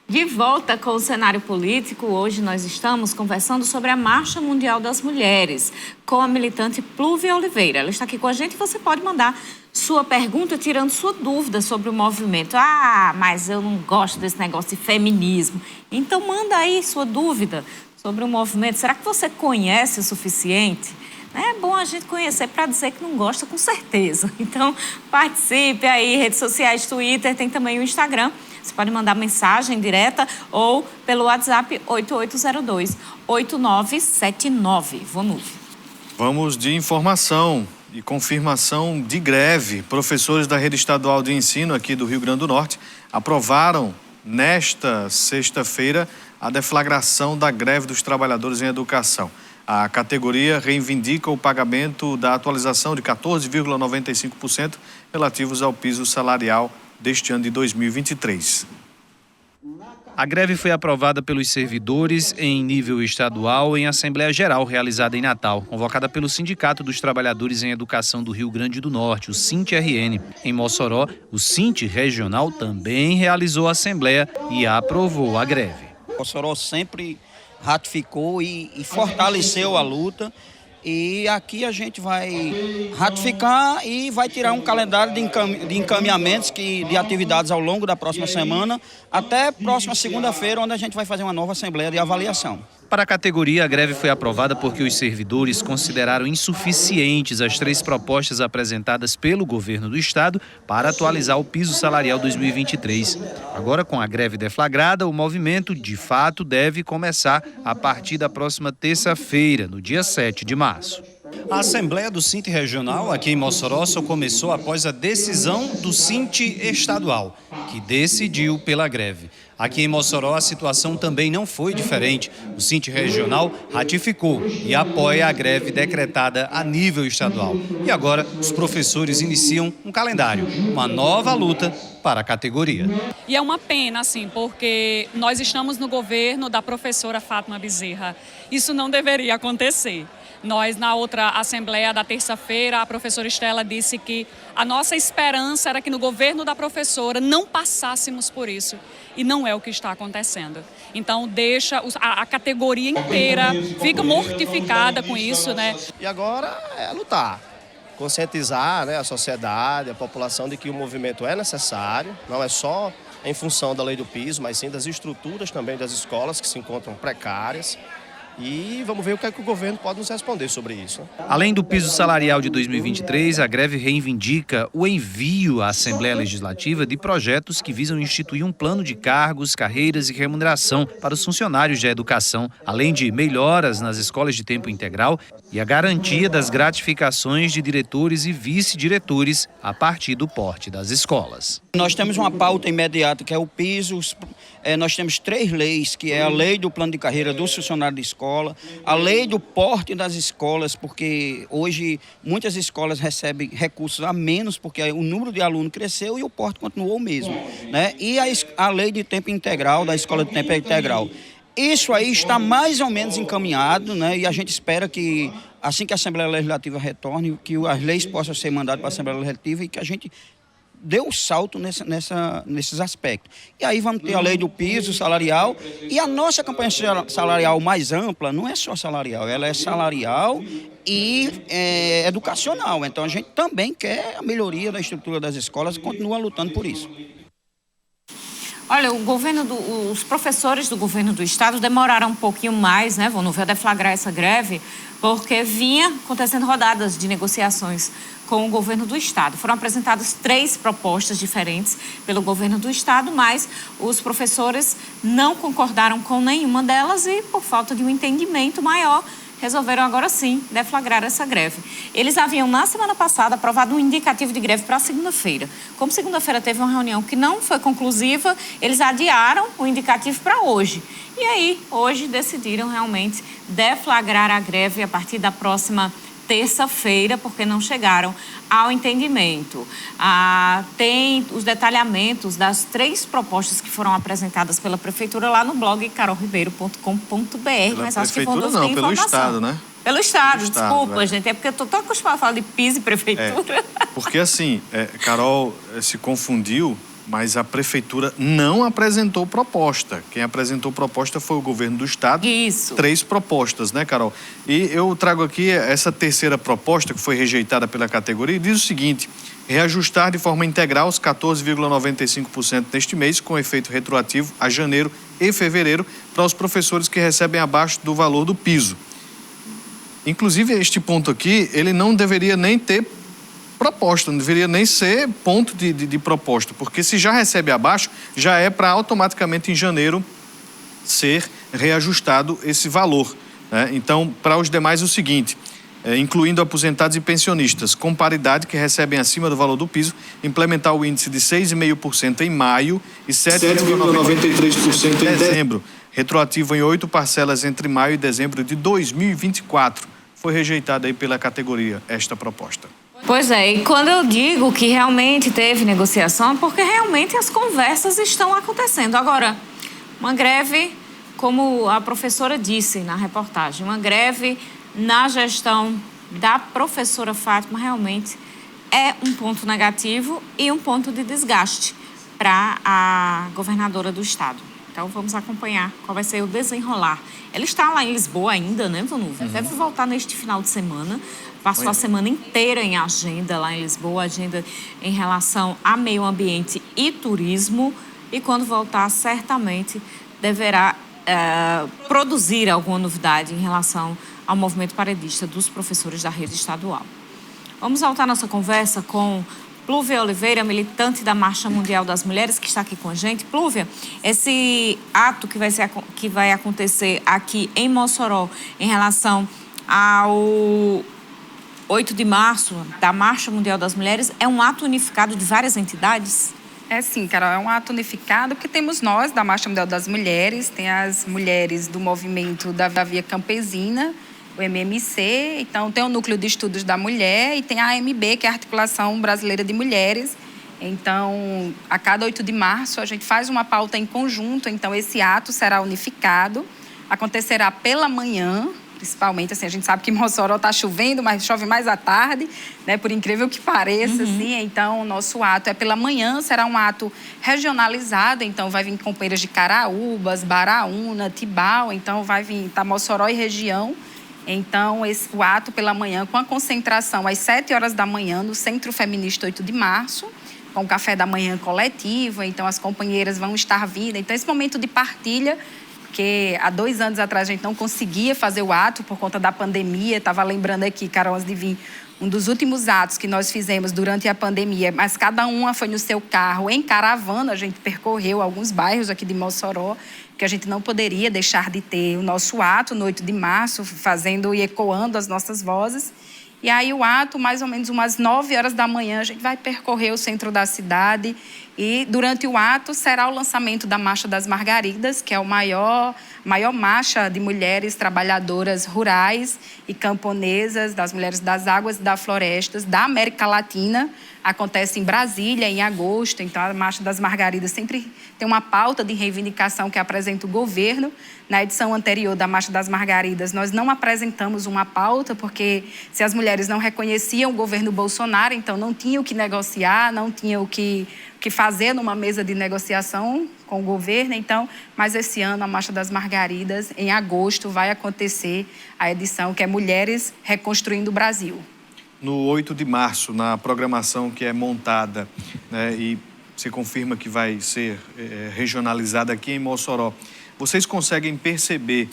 De volta com o cenário político, hoje nós estamos conversando sobre a Marcha Mundial das Mulheres, com a militante Plúvia Oliveira. Ela está aqui com a gente e você pode mandar sua pergunta tirando sua dúvida sobre o movimento. Ah, mas eu não gosto desse negócio de feminismo. Então manda aí sua dúvida sobre o movimento. Será que você conhece o suficiente? É bom a gente conhecer para dizer que não gosta, com certeza. Então participe aí, redes sociais, Twitter, tem também o Instagram. Você pode mandar mensagem direta ou pelo WhatsApp 8802-8979. Vamos de informação e confirmação de greve. Professores da Rede Estadual de Ensino aqui do Rio Grande do Norte aprovaram nesta sexta-feira a deflagração da greve dos trabalhadores em educação. A categoria reivindica o pagamento da atualização de 14,95% relativos ao piso salarial deste ano de 2023. A greve foi aprovada pelos servidores em nível estadual em Assembleia Geral realizada em Natal, convocada pelo Sindicato dos Trabalhadores em Educação do Rio Grande do Norte, o SINT-RN. Em Mossoró, o SINT Regional também realizou a assembleia e aprovou a greve. Mossoró sempre ratificou e fortaleceu a luta. E aqui a gente vai ratificar e vai tirar um calendário de encaminhamentos de atividades ao longo da próxima semana, até próxima segunda-feira, onde a gente vai fazer uma nova assembleia de avaliação. Para a categoria, a greve foi aprovada porque os servidores consideraram insuficientes as 3 propostas apresentadas pelo governo do estado para atualizar o piso salarial 2023. Agora, com a greve deflagrada, o movimento, de fato, deve começar a partir da próxima terça-feira, no dia 7 de março. A Assembleia do SINT Regional, aqui em Mossoró, só começou após a decisão do SINT Estadual, que decidiu pela greve. Aqui em Mossoró, a situação também não foi diferente. O SINT Regional ratificou e apoia a greve decretada a nível estadual. E agora, os professores iniciam um calendário, uma nova luta para a categoria. E é uma pena, assim, porque nós estamos no governo da professora Fátima Bezerra. Isso não deveria acontecer. Nós, na outra assembleia da terça-feira, a professora Estela disse que a nossa esperança era que no governo da professora não passássemos por isso. E não é o que está acontecendo. Então, deixa a categoria inteira, fica mortificada com isso, né? E agora é lutar, conscientizar, né, a sociedade, a população de que o movimento é necessário, não é só em função da lei do piso, mas sim das estruturas também das escolas que se encontram precárias. E vamos ver o que é que o governo pode nos responder sobre isso. Além do piso salarial de 2023, a greve reivindica o envio à Assembleia Legislativa de projetos que visam instituir um plano de cargos, carreiras e remuneração para os funcionários da educação, além de melhoras nas escolas de tempo integral e a garantia das gratificações de diretores e vice-diretores a partir do porte das escolas. Nós temos uma pauta imediata, que é o piso. Nós temos 3 leis, que é a lei do plano de carreira dos funcionários de escola, a lei do porte das escolas, porque hoje muitas escolas recebem recursos a menos, porque o número de alunos cresceu e o porte continuou o mesmo, né? E a lei de tempo integral, da escola de tempo integral. Isso aí está mais ou menos encaminhado, né? E a gente espera que, assim que a Assembleia Legislativa retorne, que as leis possam ser mandadas para a Assembleia Legislativa e que a gente dê um salto nesses aspectos. E aí vamos ter a lei do piso salarial e a nossa campanha salarial mais ampla não é só salarial, ela é salarial e educacional. Então a gente também quer a melhoria da estrutura das escolas e continua lutando por isso. Olha, os professores do governo do estado demoraram um pouquinho mais, né, vão ver deflagrar essa greve, porque vinha acontecendo rodadas de negociações com o governo do estado. Foram apresentadas 3 propostas diferentes pelo governo do estado, mas os professores não concordaram com nenhuma delas e, por falta de um entendimento maior, resolveram agora sim deflagrar essa greve. Eles haviam, na semana passada, aprovado um indicativo de greve para segunda-feira. Como segunda-feira teve uma reunião que não foi conclusiva, eles adiaram o indicativo para hoje. E aí, hoje, decidiram realmente deflagrar a greve a partir da próxima terça-feira, porque não chegaram ao entendimento. Tem os detalhamentos das 3 propostas que foram apresentadas pela Prefeitura lá no blog carolribeiro.com.br, mas acho que vão ter informação. Pelo Estado, né? Pelo Estado, desculpa, gente. É porque eu estou acostumada a falar de piso e Prefeitura. Porque assim, Carol se confundiu mas a prefeitura não apresentou proposta. Quem apresentou proposta foi o governo do estado. Isso. 3 propostas, né, Carol? E eu trago aqui essa terceira proposta, que foi rejeitada pela categoria, e diz o seguinte: reajustar de forma integral os 14,95% neste mês, com efeito retroativo a janeiro e fevereiro, para os professores que recebem abaixo do valor do piso. Inclusive, este ponto aqui, ele não deveria nem ter proposta, não deveria nem ser ponto de proposta, porque se já recebe abaixo, já é para automaticamente em janeiro ser reajustado esse valor, né? Então, para os demais, o seguinte: incluindo aposentados e pensionistas com paridade que recebem acima do valor do piso, implementar o índice de 6,5% em maio e 7,93% em dezembro, retroativo em 8 parcelas entre maio e dezembro de 2024. Foi rejeitada aí pela categoria esta proposta. Pois é, e quando eu digo que realmente teve negociação, é porque realmente as conversas estão acontecendo. Agora, uma greve, como a professora disse na reportagem, uma greve na gestão da professora Fátima realmente é um ponto negativo e um ponto de desgaste para a governadora do estado. Então, vamos acompanhar qual vai ser o desenrolar. Ela está lá em Lisboa ainda, né, Vanúvia? Deve voltar neste final de semana. Passou a semana inteira em agenda lá em Lisboa, agenda em relação a meio ambiente e turismo. E quando voltar, certamente deverá produzir alguma novidade em relação ao movimento paredista dos professores da rede estadual. Vamos voltar nossa conversa com Plúvia Oliveira, militante da Marcha Mundial das Mulheres, que está aqui com a gente. Plúvia, esse ato que vai acontecer aqui em Mossoró em relação ao 8 de março, da Marcha Mundial das Mulheres, é um ato unificado de várias entidades? É sim, Carol, é um ato unificado, porque temos nós, da Marcha Mundial das Mulheres, tem as mulheres do movimento da Via Campesina, o MMC, então tem o Núcleo de Estudos da Mulher e tem a AMB, que é a Articulação Brasileira de Mulheres. Então, a cada 8 de março, a gente faz uma pauta em conjunto, então esse ato será unificado, acontecerá pela manhã, principalmente, assim, a gente sabe que em Mossoró está chovendo, mas chove mais à tarde, né, por incrível que pareça, assim, então o nosso ato é pela manhã, será um ato regionalizado, então vai vir companheiras de Caraúbas, Baraúna, Tibau, então vai vir Mossoró e região. Então, o ato pela manhã, com a concentração às 7 horas da manhã, no Centro Feminista 8 de março, com o café da manhã coletivo, então as companheiras vão estar vindo. Então, esse momento de partilha, porque há 2 anos atrás a gente não conseguia fazer o ato por conta da pandemia, estava lembrando aqui, Carol, antes de vir, um dos últimos atos que nós fizemos durante a pandemia, mas cada uma foi no seu carro, em caravana, a gente percorreu alguns bairros aqui de Mossoró, que a gente não poderia deixar de ter o nosso ato no 8 de março, fazendo e ecoando as nossas vozes. E aí o ato, mais ou menos umas 9 horas da manhã, a gente vai percorrer o centro da cidade e durante o ato será o lançamento da Marcha das Margaridas, que é a maior marcha de mulheres trabalhadoras rurais e camponesas, das mulheres das águas e das florestas da América Latina. Acontece em Brasília, em agosto. Então, a Marcha das Margaridas sempre tem uma pauta de reivindicação que apresenta o governo. Na edição anterior da Marcha das Margaridas, nós não apresentamos uma pauta, porque se as mulheres não reconheciam o governo Bolsonaro, então não tinham o que negociar, não tinham o que fazer numa mesa de negociação com o governo. Então, mas esse ano, a Marcha das Margaridas, em agosto, vai acontecer a edição que é Mulheres Reconstruindo o Brasil. No 8 de março, na programação que é montada, né, e se confirma que vai ser regionalizada aqui em Mossoró, vocês conseguem perceber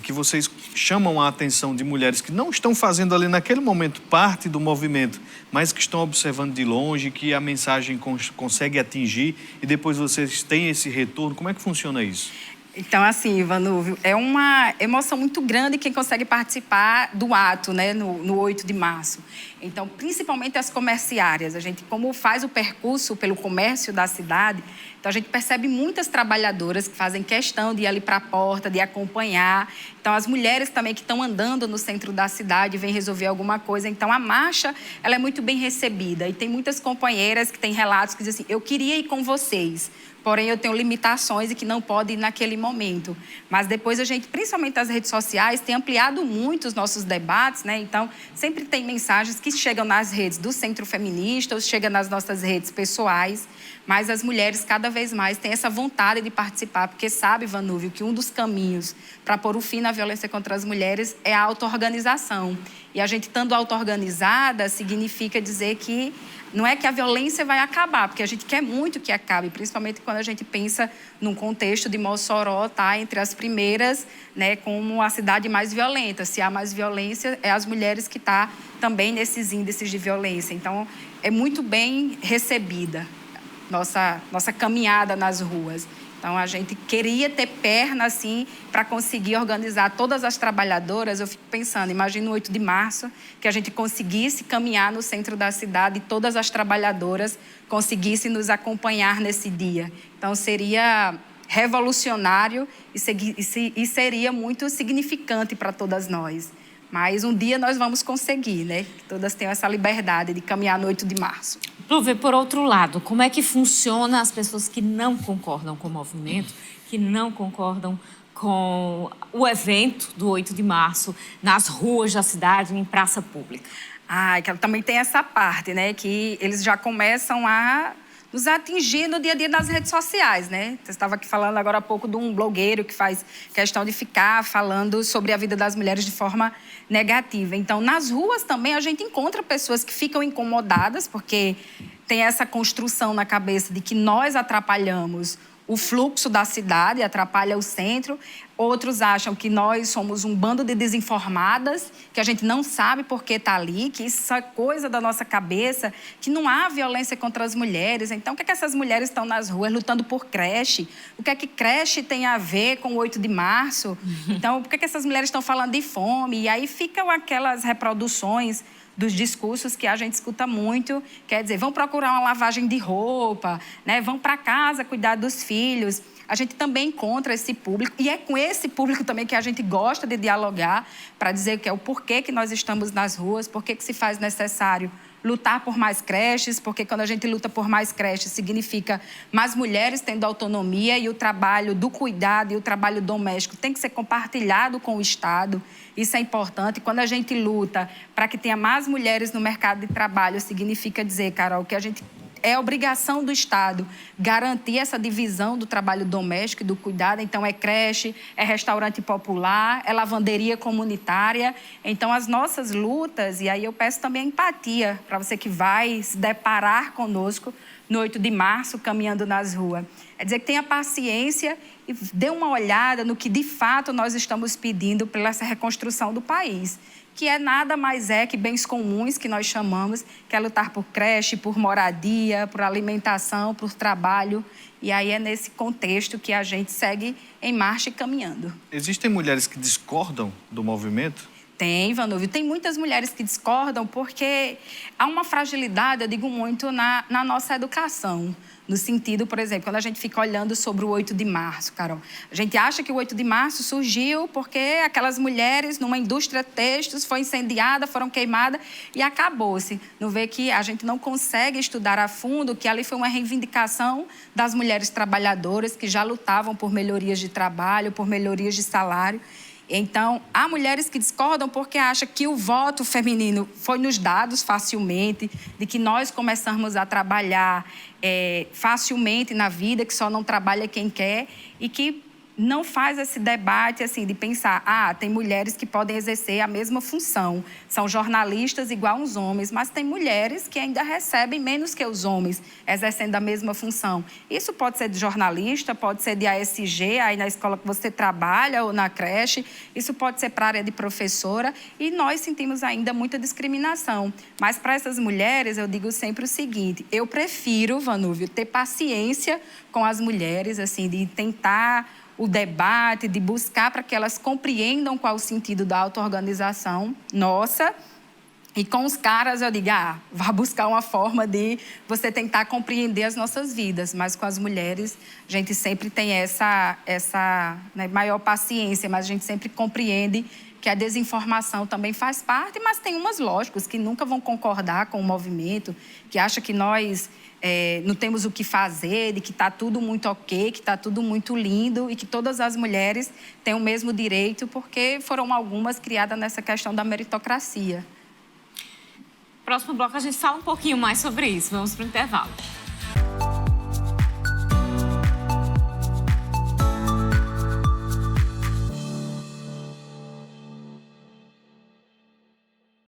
que vocês chamam a atenção de mulheres que não estão fazendo ali naquele momento parte do movimento, mas que estão observando de longe, que a mensagem consegue atingir e depois vocês têm esse retorno? Como é que funciona isso? Então, assim, Vanúvio, é uma emoção muito grande quem consegue participar do ato, né, no 8 de março. Então, principalmente as comerciárias. A gente, como faz o percurso pelo comércio da cidade, então a gente percebe muitas trabalhadoras que fazem questão de ir ali para a porta, de acompanhar. Então, as mulheres também que estão andando no centro da cidade, vêm resolver alguma coisa. Então, a marcha, ela é muito bem recebida. E tem muitas companheiras que têm relatos que dizem assim, eu queria ir com vocês, porém eu tenho limitações e que não pode ir naquele momento. Mas depois a gente, principalmente as redes sociais, tem ampliado muito os nossos debates, né? Então, sempre tem mensagens que que chegam nas redes do Centro Feminista ou chegam nas nossas redes pessoais, mas as mulheres cada vez mais têm essa vontade de participar, porque sabe, Vanúvio, que um dos caminhos para pôr o fim na violência contra as mulheres é a auto-organização. E a gente estando auto-organizada significa dizer que não é que a violência vai acabar, porque a gente quer muito que acabe, principalmente quando a gente pensa num contexto de Mossoró, tá entre as primeiras, né, como a cidade mais violenta. Se há mais violência, é as mulheres que estão também nesses índices de violência. Então, é muito bem recebida nossa caminhada nas ruas. Então, a gente queria ter perna, assim, para conseguir organizar todas as trabalhadoras. Eu fico pensando, imagina o 8 de março, que a gente conseguisse caminhar no centro da cidade e todas as trabalhadoras conseguissem nos acompanhar nesse dia. Então, seria revolucionário e seria muito significante para todas nós. Mas um dia nós vamos conseguir, né? Que todas tenham essa liberdade de caminhar no 8 de março. Plúvia, por outro lado, como é que funciona as pessoas que não concordam com o movimento, que não concordam com o evento do 8 de março nas ruas da cidade, em praça pública? Que também tem essa parte, né? Que eles já começam a nos atingir no dia a dia nas redes sociais, né? Você estava aqui falando agora há pouco de um blogueiro que faz questão de ficar falando sobre a vida das mulheres de forma negativa. Então, nas ruas também a gente encontra pessoas que ficam incomodadas porque tem essa construção na cabeça de que nós atrapalhamos o fluxo da cidade, atrapalha o centro. Outros acham que nós somos um bando de desinformadas, que a gente não sabe por que está ali, que isso é coisa da nossa cabeça, que não há violência contra as mulheres. Então, o que é que essas mulheres estão nas ruas lutando por creche? O que é que creche tem a ver com o 8 de março? Então, por que é que essas mulheres estão falando de fome? E aí ficam aquelas reproduções dos discursos que a gente escuta muito, quer dizer, vão procurar uma lavagem de roupa, né? Vão para casa cuidar dos filhos. A gente também encontra esse público, e é com esse público também que a gente gosta de dialogar, para dizer que é o porquê que nós estamos nas ruas, porquê que se faz necessário lutar por mais creches, porque quando a gente luta por mais creches, significa mais mulheres tendo autonomia e o trabalho do cuidado e o trabalho doméstico tem que ser compartilhado com o Estado. Isso é importante. Quando a gente luta para que tenha mais mulheres no mercado de trabalho, significa dizer, Carol, que a gente é obrigação do Estado garantir essa divisão do trabalho doméstico e do cuidado. Então, é creche, é restaurante popular, é lavanderia comunitária. Então, as nossas lutas, e aí eu peço também a empatia para você que vai se deparar conosco no 8 de março, caminhando nas ruas. É dizer que tenha paciência e dê uma olhada no que, de fato, nós estamos pedindo pela essa reconstrução do país, que é nada mais que bens comuns, que nós chamamos, que é lutar por creche, por moradia, por alimentação, por trabalho. E aí é nesse contexto que a gente segue em marcha e caminhando. Existem mulheres que discordam do movimento? Tem, Vanúvio. Tem muitas mulheres que discordam porque há uma fragilidade, eu digo muito, na nossa educação. No sentido, por exemplo, quando a gente fica olhando sobre o 8 de março, Carol, a gente acha que o 8 de março surgiu porque aquelas mulheres numa indústria têxtil foi incendiada, foram queimadas e acabou-se. Não vê que a gente não consegue estudar a fundo que ali foi uma reivindicação das mulheres trabalhadoras que já lutavam por melhorias de trabalho, por melhorias de salário. Então, há mulheres que discordam porque acham que o voto feminino foi nos dado facilmente, de que nós começamos a trabalhar facilmente na vida, que só não trabalha quem quer, e que não faz esse debate assim de pensar, tem mulheres que podem exercer a mesma função, são jornalistas igual os homens, mas tem mulheres que ainda recebem menos que os homens, exercendo a mesma função. Isso pode ser de jornalista, pode ser de ASG, aí na escola que você trabalha ou na creche, isso pode ser para a área de professora, e nós sentimos ainda muita discriminação. Mas para essas mulheres, eu digo sempre o seguinte, eu prefiro, Vanúvio, ter paciência com as mulheres, assim, de tentar o debate, de buscar para que elas compreendam qual o sentido da auto-organização nossa. E com os caras eu digo, vá buscar uma forma de você tentar compreender as nossas vidas. Mas com as mulheres, a gente sempre tem essa maior paciência, mas a gente sempre compreende que a desinformação também faz parte, mas tem umas, lógicos, que nunca vão concordar com o movimento, que acham que nós não temos o que fazer, de que está tudo muito ok, que está tudo muito lindo e que todas as mulheres têm o mesmo direito, porque foram algumas criadas nessa questão da meritocracia. próximo bloco a gente fala um pouquinho mais sobre isso. Vamos para o intervalo.